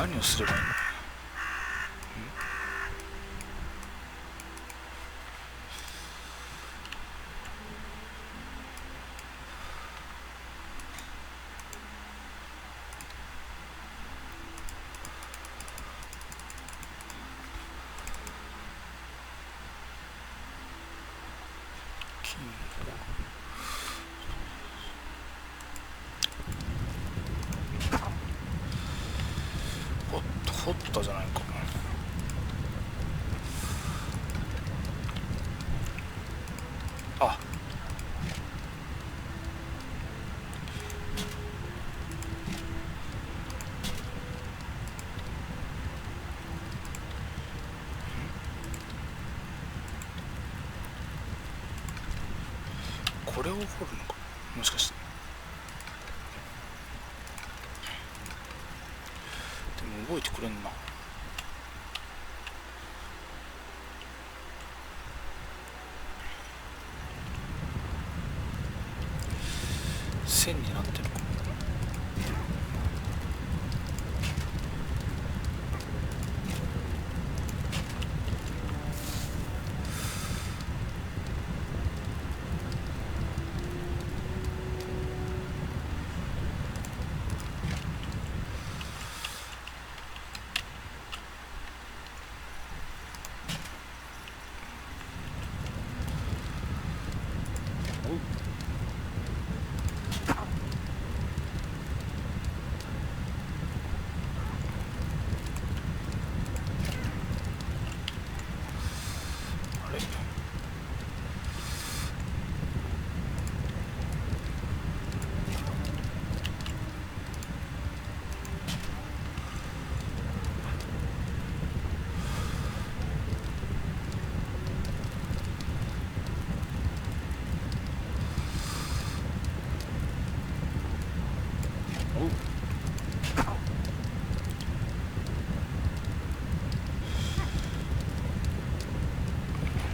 何をすればいいの？ホッタじゃないかな。あ、これを掘るのか、もしかして。でも動いてくれんな。線になってるかも。あれ、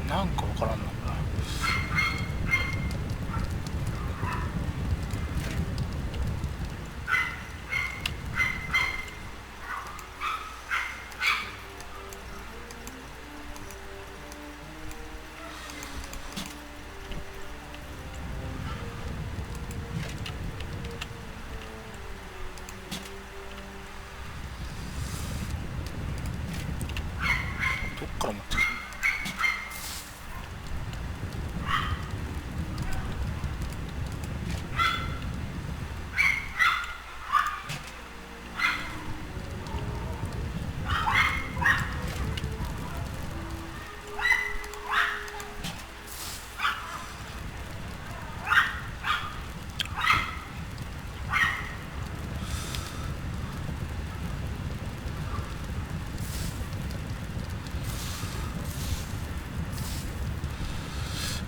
なんかわからんのかな。どっから持ってくる？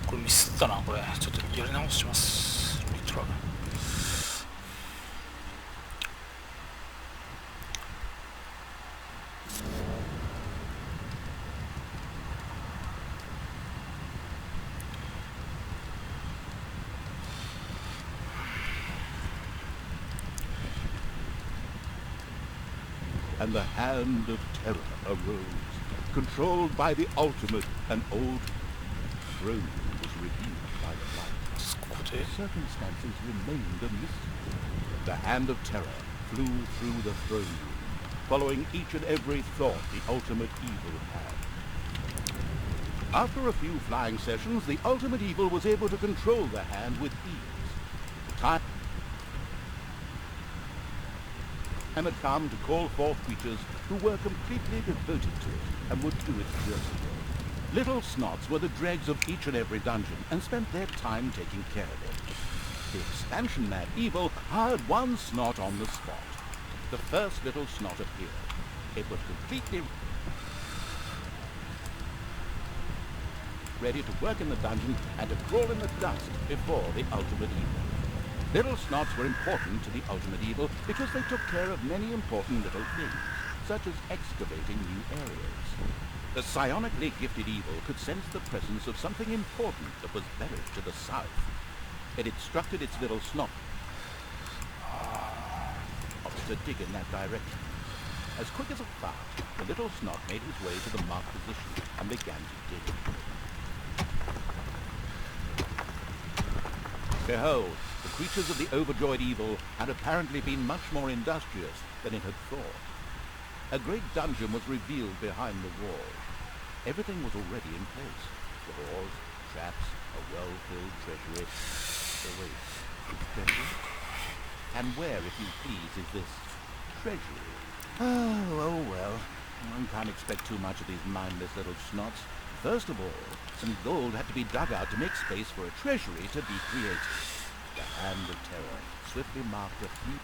これミスったな。これちょっとやり直します。リトライ。And the hand of terror arose, controlled by the ultimate. An old throne was revealed by the light. ここで The circumstances remained a mystery. The hand of terror flew through the throne room, following each and every thought the ultimate evil had. After a few flying sessions, the ultimate evil was able to control the hand with ease. The time had come to call forth creatures who were completely devoted to it and would do its dirty work. Little Snots were the dregs of each and every dungeon and spent their time taking care of it. The expansion-mad evil hired one Snot on the spot. The first little Snot appeared. It was completely ready to work in the dungeon and to crawl in the dust before the ultimate evil. Little Snots were important to the ultimate evil because they took care of many important little things, such as excavating new areas. The psionically gifted evil could sense the presence of something important that was buried to the south. It instructed its little Snot to dig in that direction. As quick as a fart, the little snot made his way to the marked position and began to dig. Behold, the creatures of the overjoyed evil had apparently been much more industrious than it had thought. A great dungeon was revealed behind the wall. Everything was already in place. Doors, traps, a well-filled treasury. So wait, treasury? And where, if you please, is this treasury? Oh, well. One can't expect too much of these mindless little snots. First of all, some gold had to be dug out to make space for a treasury to be created. The Hand of Terror swiftly marked a few...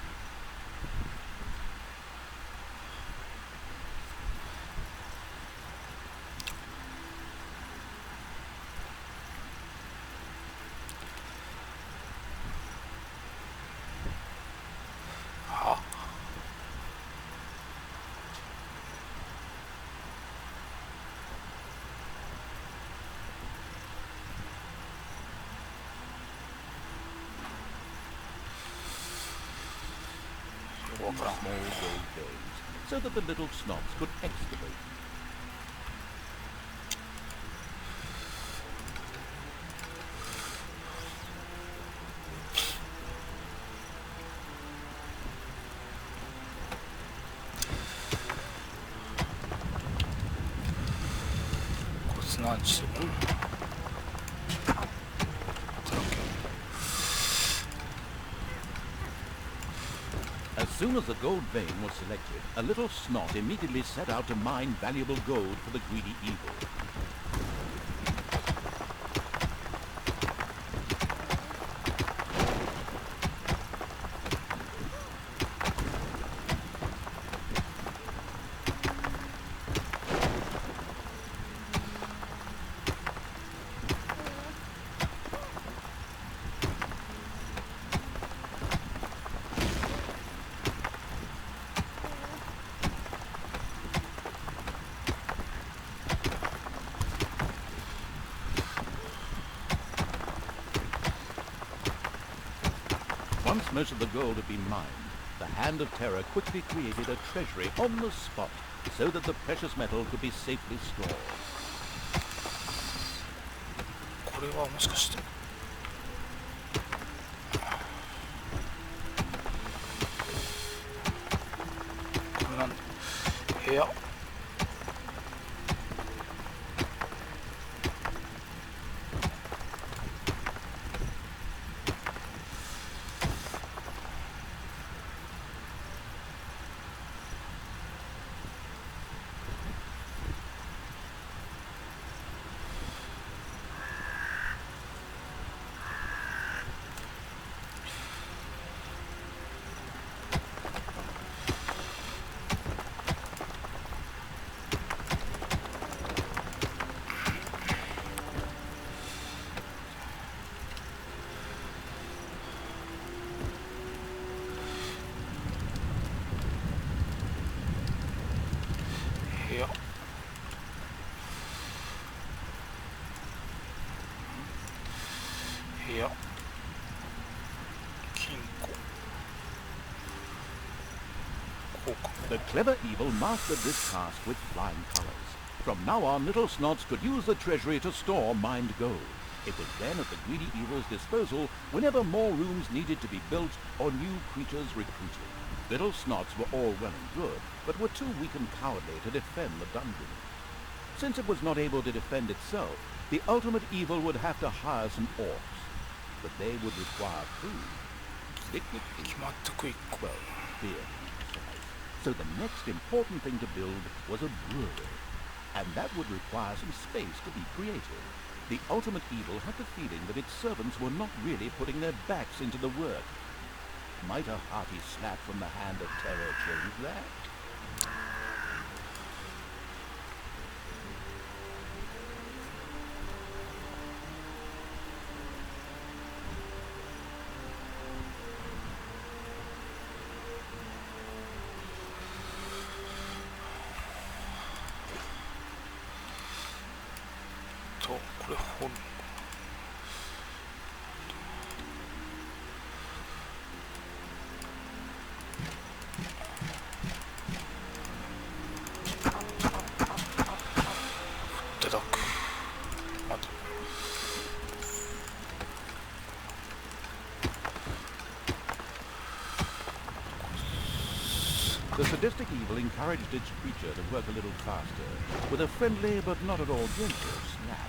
small gold veins, so that the little snots could excavate. As soon as the gold vein was selected, a little snot immediately set out to mine valuable gold for the greedy evil. Once most of the gold had been mined, the Hand of Terror quickly created a treasury on the spot so that the precious metal could be safely stored. これはもしかしてこれなんだ部屋 部屋金庫こうか The clever evil mastered this task with flying colors. From now on, little snots could use the treasury to store mined gold. It was then at the greedy evil's disposal whenever more rooms needed to be built or new creatures recruited. Little snots were all well and good, but were too weak and cowardly to defend the dungeon. Since it was not able to defend itself, the ultimate evil would have to hire some orcs. But they would require food. Liquid food. 決まったクイック Well, beer. So the next important thing to build was a brewery. And that would require some space to be created. The ultimate evil had the feeling that its servants were not really putting their backs into the work. Might a hearty slap from the Hand of Terror change that? So, これ本 こ The sadistic evil encouraged its creature to work a little faster, with a friendly but not at all gentle snap.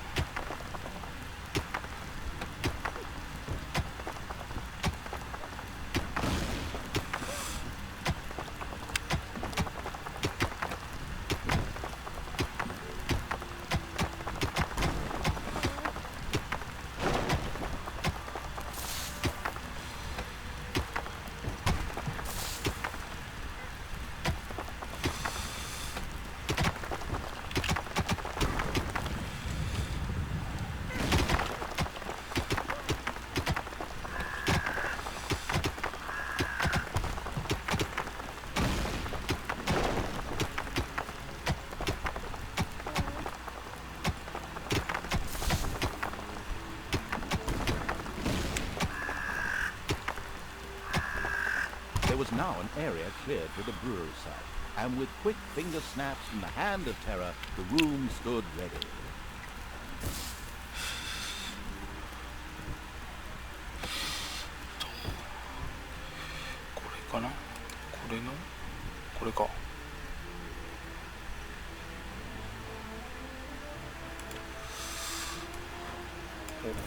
There was now an area cleared for the brewery site, and with quick finger snaps from the hand of terror, the room stood ready.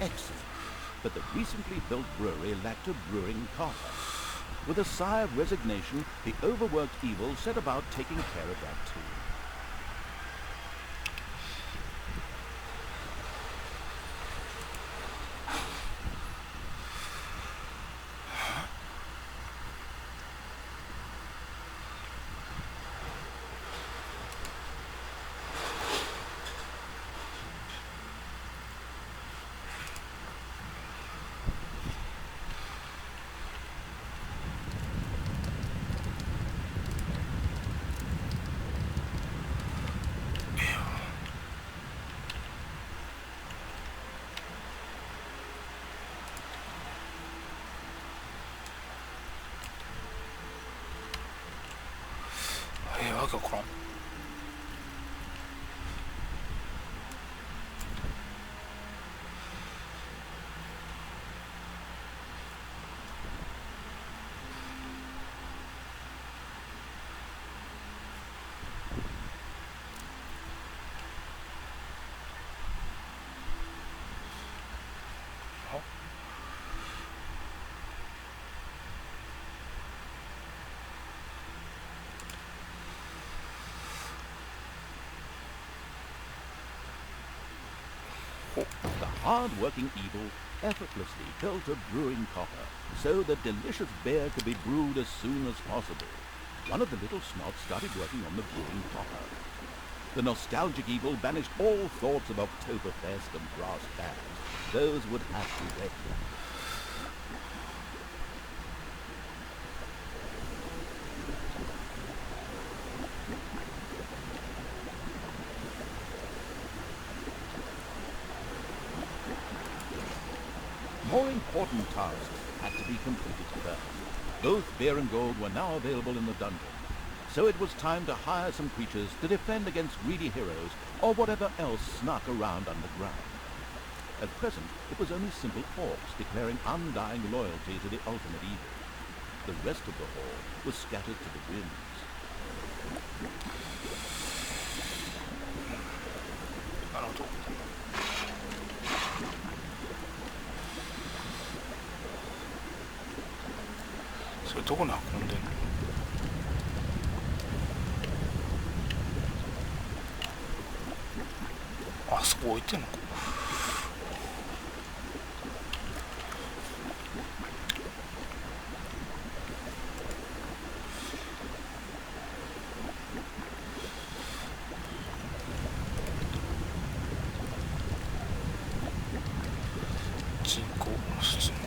Excellent. But the recently built brewery lacked a brewing copper. With a sigh of resignation, the overworked evil set about taking care of that too.わけわからん。The hard-working evil effortlessly built a brewing copper so that delicious beer could be brewed as soon as possible. One of the little snots started working on the brewing copper. The nostalgic evil banished all thoughts of Oktoberfest and brass bands. Those would have to wait. More important tasks had to be completed first. Both beer and gold were now available in the dungeon, so it was time to hire some creatures to defend against greedy heroes or whatever else snuck around underground. At present, it was only simple orcs declaring undying loyalty to the ultimate evil. The rest of the horde was scattered to the winds. なるほど。それどこに運んでんの？あそこ置いてんのか。人口質問。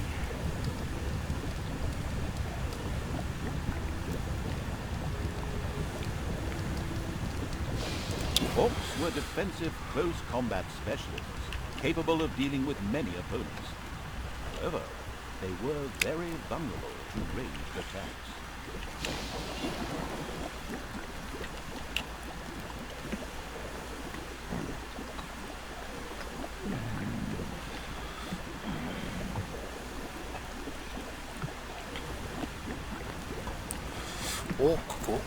Orcs were defensive close combat specialists, capable of dealing with many opponents. However, they were very vulnerable to ranged attacks. 오, 그거?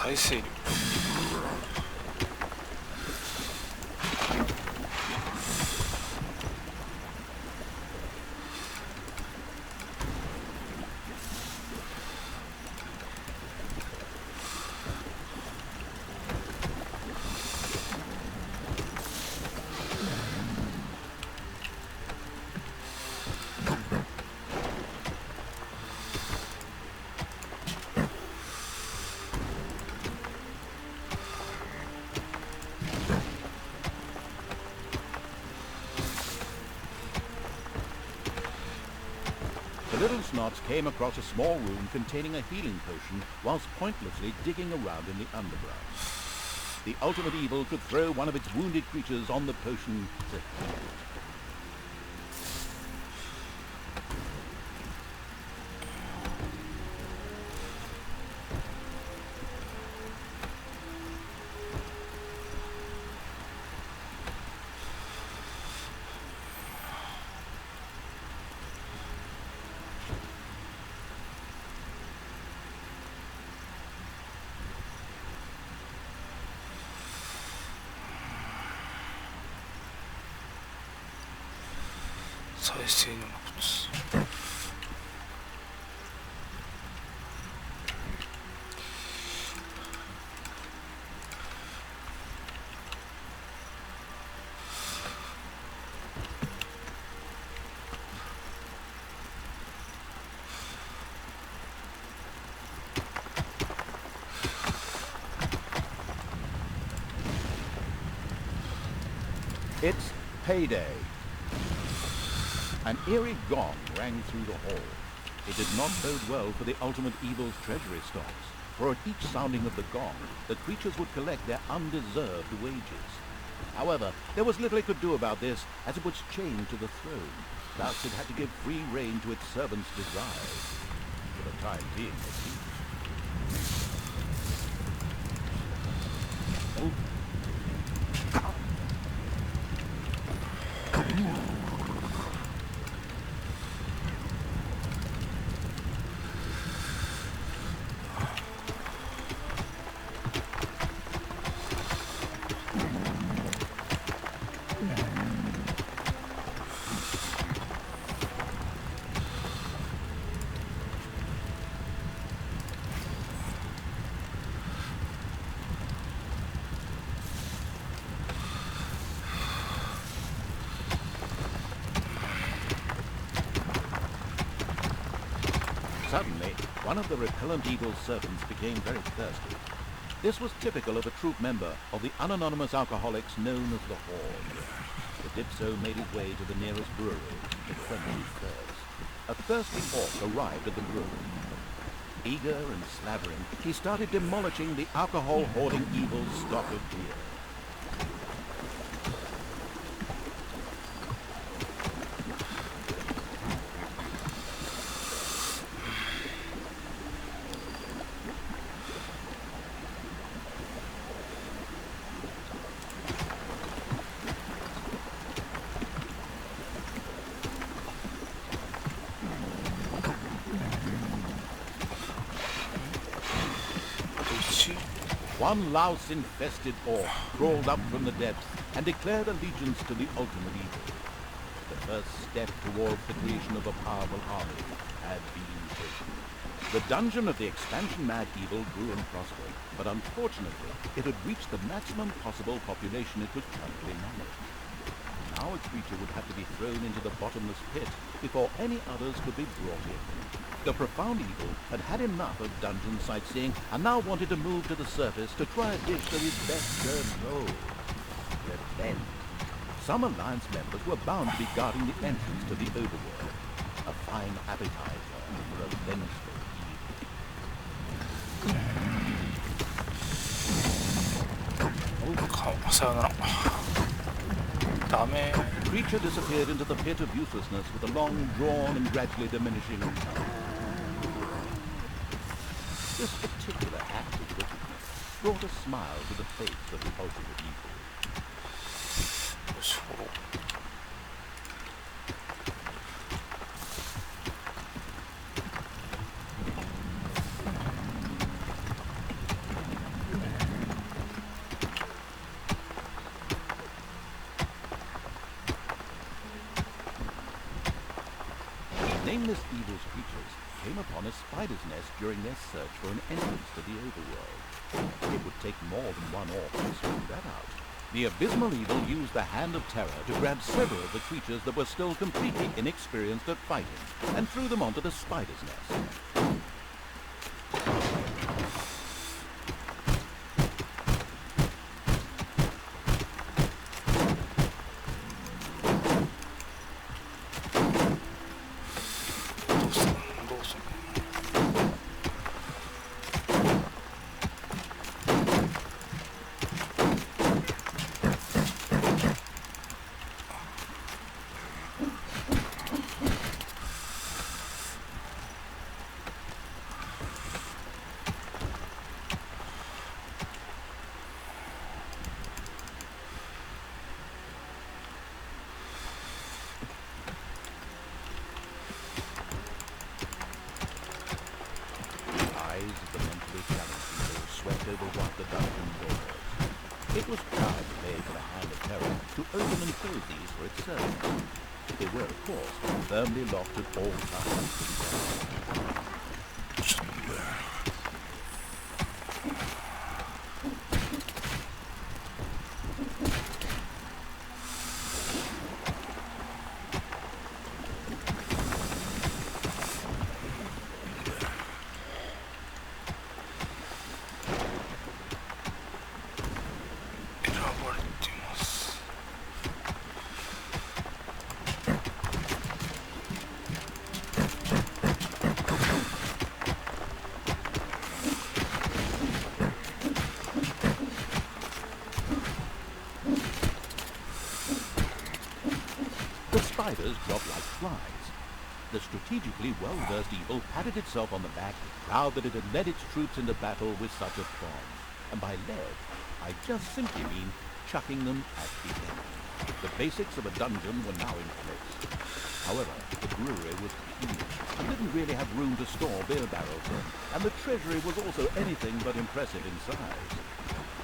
再生力。The little snots came across a small room containing a healing potion whilst pointlessly digging around in the underground. The ultimate evil could throw one of its wounded creatures on the potion to heal.再生の物。It's payday. An eerie gong rang through the hall. It did not bode well for the ultimate evil's treasury stocks, for at each sounding of the gong, the creatures would collect their undeserved wages. However, there was little it could do about this, as it was chained to the throne. Thus it had to give free rein to its servants' desires. For the time being, at least. Suddenly, one of the repellent evil's servants became very thirsty. This was typical of a troop member of the unanonymous alcoholics known as the Horde. The Dipso made his way to the nearest brewery to quench his thirst. A thirsty orc arrived at the brewery. Eager and slavering, he started demolishing the alcohol-hoarding evil's stock of beer. One louse-infested orc crawled up from the depths and declared allegiance to the ultimate evil. The first step towards the creation of a powerful army had been taken. The dungeon of the expansion-mad evil grew and prospered, but unfortunately, it had reached the maximum possible population it could currently manage. now a creature would have to be thrown into the bottomless pit before any others could be brought in. The profound evil had had enough of dungeon sightseeing and now wanted to move to the surface to try a dish that is best served cold. Revenge. Some Alliance members were bound to be guarding the entrance to the overworld. A fine appetizer for a vengefulさよなら。ダメ。 The creature disappeared into the pit of uselessness with a long, drawn, and gradually diminishing sound. This particular act of wickedness brought a smile to the face of the ultimate evil. よし、フォロー。Nameless evil's creatures came upon a spider's nest during their search for an entrance to the overworld. It would take more than one orc to sort that out. The abysmal evil used the Hand of Terror to grab several of the creatures that were still completely inexperienced at fighting and threw them onto the spider's nest. It was charge made for the Hand of Terror to open and close these for its servants. They were, of course, firmly locked at all times. The spiders dropped like flies. The strategically well-versed evil patted itself on the back, proud that it had led its troops into battle with such a throng. And by led, I just simply mean chucking them at the enemy. The basics of a dungeon were now in place. However, the brewery was huge. We didn't really have room to store beer barrels in, and the treasury was also anything but impressive in size.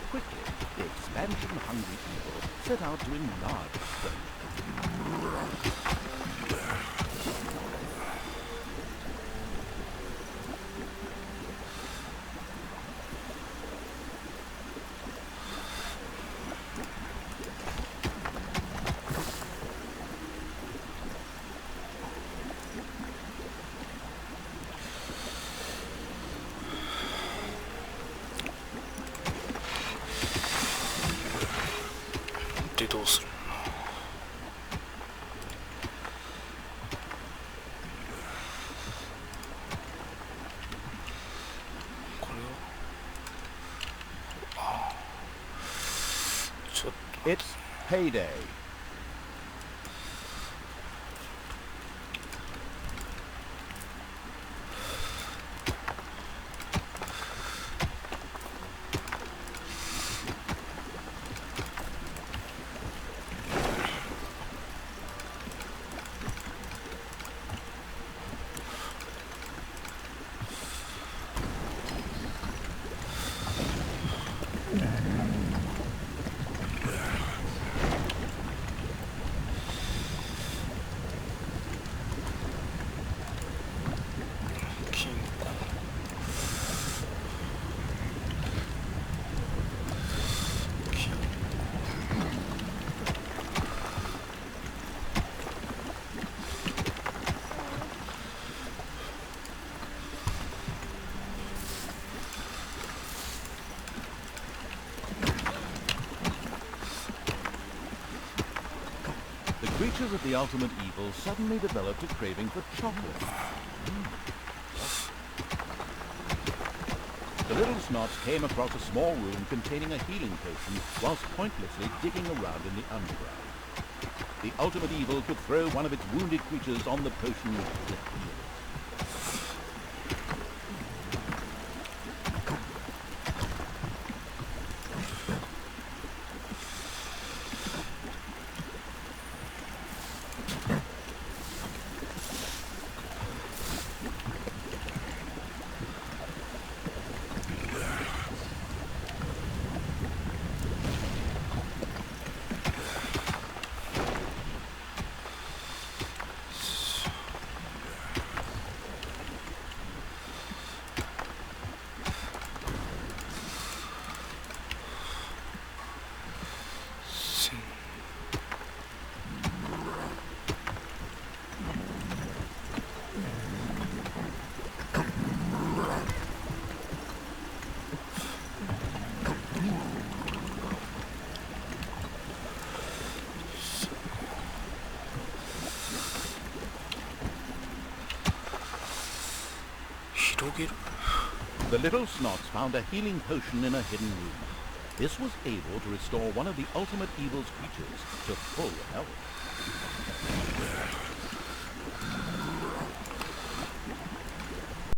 Quickly, the expansion-hungry evil set out to enlarge its strength.でどうするの？これをちょっと It's payday. creatures of the ultimate evil suddenly developed a craving for chocolate. The little snots came across a small room containing a healing potion whilst pointlessly digging around in the underground. The ultimate evil could throw one of its wounded creatures on the potion to heal it. The little snots found a healing potion in a hidden room. This was able to restore one of the ultimate evil's creatures to full health.